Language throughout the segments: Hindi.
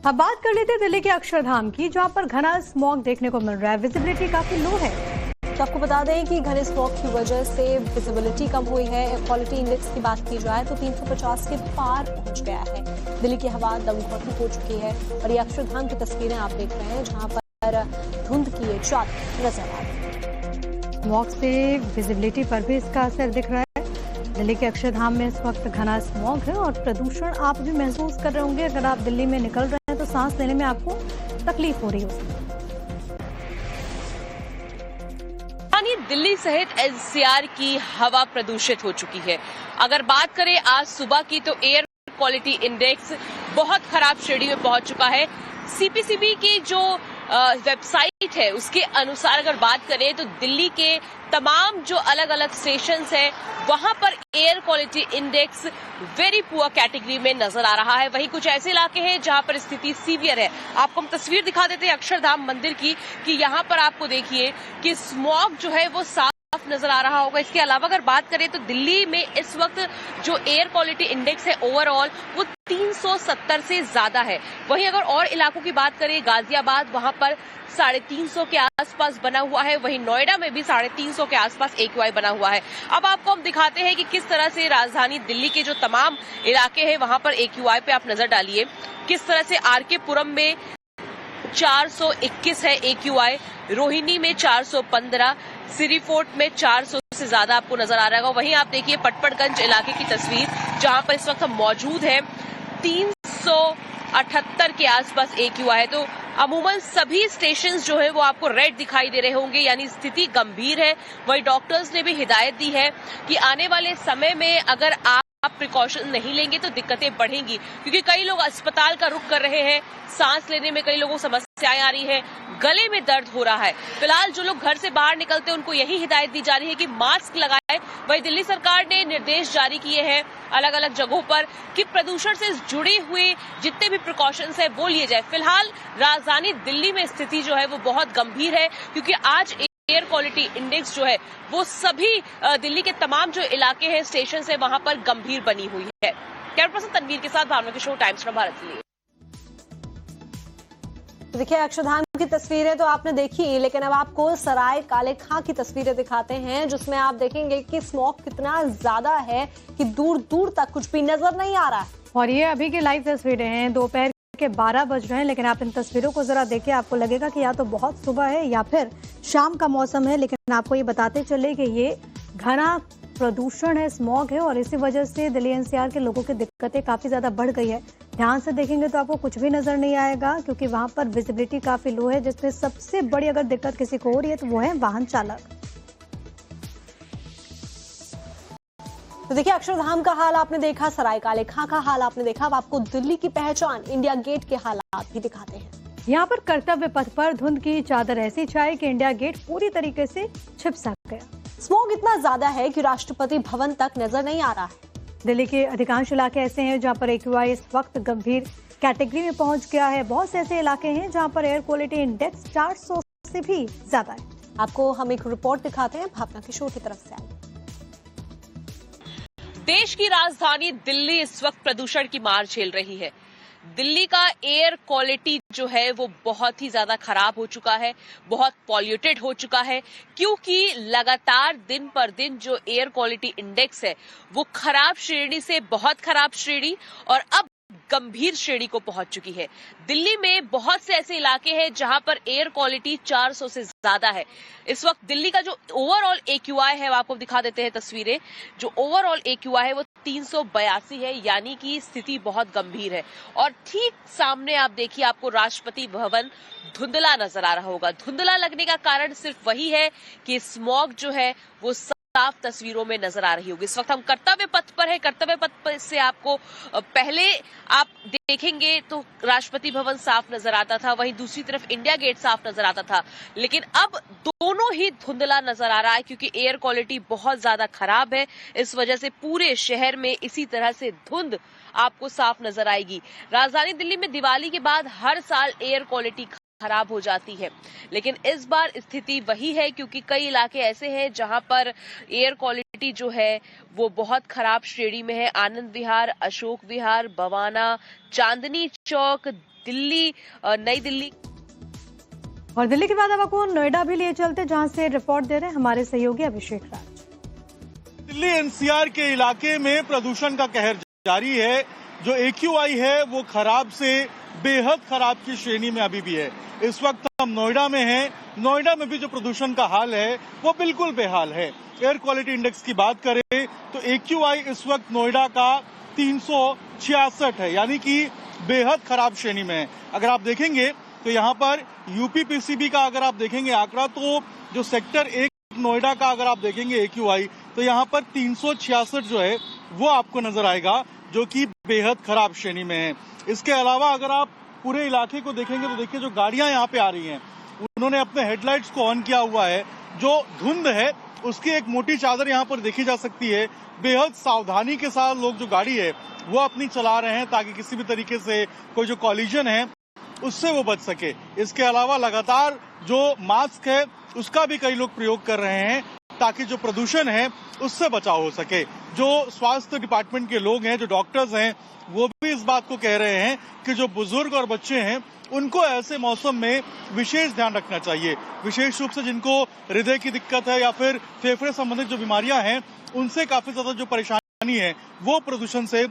अब बात कर लेते हैं दिल्ली के अक्षरधाम की, जहां पर घना स्मॉग देखने को मिल रहा है। विजिबिलिटी काफी लो है। तो आपको बता दें कि घने स्मॉग की वजह से विजिबिलिटी कम हुई है। क्वालिटी इंडेक्स की बात की जाए तो 350 के पार पहुंच गया है। दिल्ली की हवा दमघोंटू हो चुकी है और ये अक्षरधाम की तस्वीरें आप देख रहे हैं, जहां पर धुंध की ये चादर नजर आ रही है। स्मॉग से विजिबिलिटी पर भी इसका असर दिख रहा है। दिल्ली के अक्षरधाम में इस वक्त घना स्मॉग है और प्रदूषण आप भी महसूस कर रहे होंगे। अगर आप दिल्ली में निकल रहे हैं तो सांस लेने में आपको तकलीफ हो रही होगी। दिल्ली सहित एनसीआर की हवा प्रदूषित हो चुकी है। अगर बात करें आज सुबह की तो एयर क्वालिटी इंडेक्स बहुत खराब श्रेणी में पहुंच चुका है। सीपीसीबी की जो वेबसाइट है उसके अनुसार अगर बात करें तो दिल्ली के तमाम जो अलग अलग स्टेशंस हैं वहां पर air quality index very poor category में नजर आ रहा है। वहीं कुछ ऐसे इलाके हैं जहां पर स्थिति सीवियर है। आपको हम तस्वीर दिखा देते हैं अक्षरधाम मंदिर की कि यहां पर आपको देखिए कि स्मॉग जो है वो साफ नजर आ रहा होगा। इसके अलावा अगर बात करें तो दिल्ली में इस वक्त जो एयर क्वालिटी इंडेक्स है ओवरऑल वो 370 से ज्यादा है। वहीं अगर और इलाकों की बात करें गाजियाबाद वहां पर 350 के आसपास बना हुआ है। वहीं नोएडा में भी 350 के आसपास AQI बना हुआ है। अब आपको हम दिखाते हैं कि किस तरह से राजधानी दिल्ली के जो तमाम इलाके हैं वहां पर AQI पे आप नजर डालिए। किस तरह से आरके पुरम में 421 है AQI, रोहिणी में 415, सिरी फोर्ट में 400 से ज्यादा आपको नजर आ रहा होगा। वहीं आप देखिए पटपड़गंज इलाके की तस्वीर जहां पर इस वक्त हम मौजूद हैं, 378 के आसपास AQI है। तो अमूमन सभी स्टेशंस जो है वो आपको रेड दिखाई दे रहे होंगे, यानी स्थिति गंभीर है। वहीं डॉक्टर्स ने भी हिदायत दी है कि आने वाले समय में अगर आप प्रिकॉशन नहीं लेंगे तो दिक्कतें बढ़ेंगी, क्योंकि कई लोग अस्पताल का रुख कर रहे हैं। सांस लेने में कई लोगों को समस्याएं आ रही है, गले में दर्द हो रहा है। फिलहाल जो लोग घर से बाहर निकलते हैं उनको यही हिदायत दी जा रही है कि मास्क लगाएं। वहीं दिल्ली सरकार ने निर्देश जारी किए हैं अलग अलग जगहों पर कि प्रदूषण से जुड़े हुए जितने भी प्रिकॉशंस है वो लिए जाए। फिलहाल राजधानी दिल्ली में स्थिति जो है वो बहुत गंभीर है, क्योंकि आज एयर क्वालिटी इंडेक्स जो है वो सभी दिल्ली के तमाम जो इलाके हैं स्टेशन है वहां पर गंभीर बनी हुई है। कैमरा पर्सन तनवीर के साथ भावना किशोर, टाइम्स ऑफ भारत के लिए। देखिए अक्षरधाम की तस्वीरें तो आपने देखी, लेकिन अब आपको सराय काले खां की तस्वीरें दिखाते हैं, जिसमें आप देखेंगे कि स्मॉग कितना ज्यादा है कि दूर दूर तक कुछ भी नजर नहीं आ रहा है। और ये अभी की लाइव तस्वीरें हैं, दोपहर के 12 बज रहे हैं, लेकिन आप इन तस्वीरों को जरा देखिए, आपको लगेगा कि या तो बहुत सुबह है या फिर शाम का मौसम है। लेकिन आपको ये बताते चले कि ये घना प्रदूषण है, स्मॉग है, और इसी वजह से दिल्ली एनसीआर के लोगों की दिक्कतें काफी ज्यादा बढ़ गई है। ध्यान से देखेंगे तो आपको कुछ भी नजर नहीं आएगा, क्योंकि वहां पर विजिबिलिटी काफी लो है, जिसमें सबसे बड़ी अगर दिक्कत किसी को हो रही है तो वो है वाहन चालक। तो देखिए अक्षरधाम का हाल आपने देखा, सराय काले खां का हाल आपने देखा। अब आपको दिल्ली की पहचान इंडिया गेट के हालात भी दिखाते हैं। यहाँ पर कर्तव्य पथ पर धुंध की चादर ऐसी छाई कि इंडिया गेट पूरी तरीके से छिप सा गया। स्मॉग इतना ज्यादा है कि राष्ट्रपति भवन तक नजर नहीं आ रहा है। दिल्ली के अधिकांश इलाके ऐसे हैं जहां पर AQI इस वक्त गंभीर कैटेगरी में पहुंच गया है। बहुत से ऐसे इलाके हैं जहां पर एयर क्वालिटी इंडेक्स 400 से भी ज्यादा है। आपको हम एक रिपोर्ट दिखाते हैं, भावना किशोर की तरफ से आई। देश की राजधानी दिल्ली इस वक्त प्रदूषण की मार झेल रही है। दिल्ली का एयर क्वालिटी जो है वो बहुत ही ज्यादा खराब हो चुका है, बहुत पॉल्यूटेड हो चुका है, क्योंकि लगातार दिन पर दिन जो एयर क्वालिटी इंडेक्स है वो खराब श्रेणी से बहुत खराब श्रेणी और अब गंभीर श्रेणी को पहुंच चुकी है। दिल्ली में बहुत से ऐसे इलाके हैं जहां पर एयर क्वालिटी 400 से ज्यादा है। इस वक्त दिल्ली का जो ओवरऑल AQI है, आपको दिखा देते हैं तस्वीरें, जो ओवरऑल AQI है वो 382 है, यानी कि स्थिति बहुत गंभीर है। और ठीक सामने आप देखिए, आपको राष्ट्रपति भवन धुंधला नजर आ रहा होगा। धुंधला लगने का कारण सिर्फ वही है कि स्मॉग जो है वो साफ तस्वीरों में नजर आ रही होगी। इस वक्त हम कर्तव्य पथ पर है। कर्तव्य पथ पर से आपको पहले आप देखेंगे तो राष्ट्रपति भवन साफ नजर आता था, वहीं दूसरी तरफ इंडिया गेट साफ नजर आता था, लेकिन अब दोनों ही धुंधला नजर आ रहा है, क्योंकि एयर क्वालिटी बहुत ज्यादा खराब है। इस वजह से पूरे शहर में इसी तरह से धुंध आपको साफ नजर आएगी। राजधानी दिल्ली में दिवाली के बाद हर साल एयर क्वालिटी खराब हो जाती है, लेकिन इस बार स्थिति वही है, क्योंकि कई इलाके ऐसे हैं जहां पर एयर क्वालिटी जो है वो बहुत खराब श्रेणी में है। आनंद विहार, अशोक विहार, बवाना, चांदनी चौक, दिल्ली नई दिल्ली और दिल्ली के बाद अब आपको नोएडा भी लिए चलते, जहां से रिपोर्ट दे रहे हैं हमारे सहयोगी अभिषेक राज। दिल्ली एनसीआर के इलाके में प्रदूषण का कहर जारी है। जो AQI है वो खराब से बेहद खराब की श्रेणी में अभी भी है। इस वक्त हम नोएडा में हैं। नोएडा में भी जो प्रदूषण का हाल है वो बिल्कुल बेहाल है। एयर क्वालिटी इंडेक्स की बात करें तो AQI इस वक्त नोएडा का 366 है, यानी कि बेहद खराब श्रेणी में है। अगर आप देखेंगे तो यहाँ पर UPPCB का अगर आप देखेंगे आंकड़ा, तो जो सेक्टर 1 नोएडा का अगर आप देखेंगे AQI, तो यहाँ पर 366 जो है वो आपको नजर आएगा, जो कि बेहद खराब श्रेणी में है। इसके अलावा अगर आप पूरे इलाके को देखेंगे तो देखिए जो गाड़ियां यहाँ पे आ रही हैं, उन्होंने अपने हेडलाइट्स को ऑन किया हुआ है। जो धुंध है उसकी एक मोटी चादर यहाँ पर देखी जा सकती है। बेहद सावधानी के साथ लोग जो गाड़ी है वो अपनी चला रहे हैं, ताकि किसी भी तरीके से कोई जो कॉलिजन है उससे वो बच सके। इसके अलावा लगातार जो मास्क है उसका भी कई लोग प्रयोग कर रहे हैं, ताकि जो प्रदूषण है उससे बचाव हो सके। जो स्वास्थ्य डिपार्टमेंट के लोग हैं, जो डॉक्टर्स हैं, वो भी इस बात को कह रहे हैं कि जो बुजुर्ग और बच्चे हैं उनको ऐसे मौसम में विशेष ध्यान रखना चाहिए। विशेष रूप से जिनको हृदय की दिक्कत है या फिर फेफड़े संबंधित जो बीमारियां हैं, उनसे काफी ज्यादा जो परेशानी है वो प्रदूषण से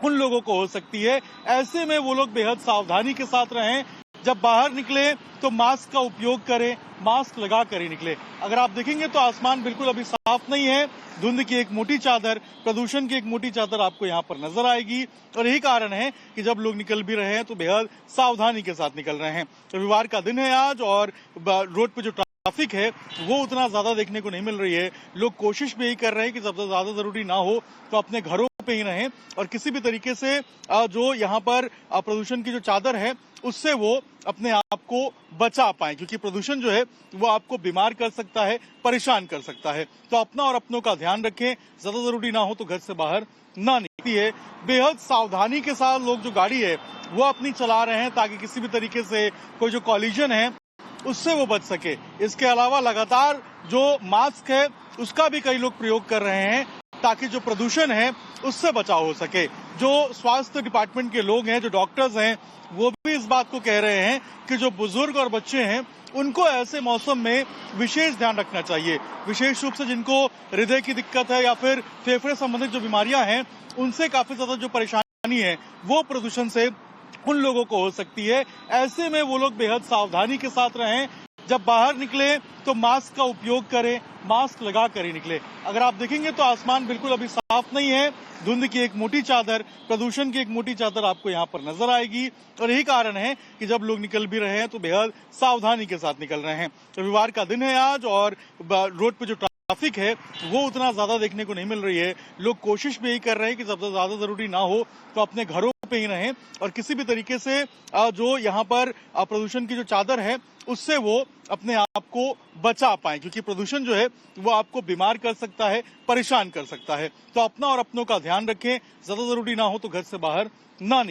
उन लोगों को हो सकती है। ऐसे में वो लोग बेहद सावधानी के साथ रहें। जब बाहर निकले तो मास्क का उपयोग करें, मास्क लगा कर ही निकले। अगर आप देखेंगे तो आसमान बिल्कुल अभी साफ नहीं है। धुंध की एक मोटी चादर, प्रदूषण की एक मोटी चादर आपको यहाँ पर नजर आएगी, और यही कारण है कि जब लोग निकल भी रहे हैं तो बेहद सावधानी के साथ निकल रहे हैं। रविवार का दिन है आज, और रोड पे जो ट्रैफिक है वो उतना ज्यादा देखने को नहीं मिल रही है। लोग कोशिश भी यही कर रहे हैं कि सबसे ज्यादा जरूरी ना हो तो अपने घरों पे ही रहें, और किसी भी तरीके से जो यहाँ पर प्रदूषण की जो चादर है उससे वो अपने आप को बचा पाए, क्योंकि प्रदूषण जो है वो आपको बीमार कर सकता है, परेशान कर सकता है। तो अपना और अपनों का ध्यान रखें। ज्यादा जरूरी ना हो तो घर से बाहर ना निकलिए। बेहद सावधानी के साथ लोग जो गाड़ी है वो अपनी चला रहे हैं, ताकि किसी भी तरीके से कोई जो कॉलिजन है उससे वो बच सके। इसके अलावा लगातार जो मास्क है उसका भी कई लोग प्रयोग कर रहे हैं, ताकि जो प्रदूषण है उससे बचाव हो सके। जो स्वास्थ्य डिपार्टमेंट के लोग हैं, जो डॉक्टर्स हैं, वो भी इस बात को कह रहे हैं कि जो बुजुर्ग और बच्चे हैं उनको ऐसे मौसम में विशेष ध्यान रखना चाहिए। विशेष रूप से जिनको हृदय की दिक्कत है या फिर फेफड़े संबंधित जो बीमारियां हैं, उनसे काफी ज्यादा जो परेशानी है वो प्रदूषण से उन लोगों को हो सकती है। ऐसे में वो लोग बेहद सावधानी के साथ रहें। जब बाहर निकले तो मास्क का उपयोग करें, मास्क लगा कर ही निकले। अगर आप देखेंगे तो आसमान बिल्कुल अभी साफ नहीं है। धुंध की एक मोटी चादर, प्रदूषण की एक मोटी चादर आपको यहाँ पर नजर आएगी, और यही कारण है कि जब लोग निकल भी रहे हैं तो बेहद सावधानी के साथ निकल रहे हैं। रविवार का दिन है आज, और रोड पे जो ट्रैफिक है वो उतना ज्यादा देखने को नहीं मिल रही है। लोग कोशिश भी यही कर रहे हैं कि सबसे ज्यादा जरूरी ना हो तो अपने घरों पे ही रहें, और किसी भी तरीके से जो यहाँ पर प्रदूषण की जो चादर है उससे वो अपने आप को बचा पाए, क्योंकि प्रदूषण जो है वो आपको बीमार कर सकता है, परेशान कर सकता है। तो अपना और अपनों का ध्यान रखें। ज्यादा जरूरी ना हो तो घर से बाहर ना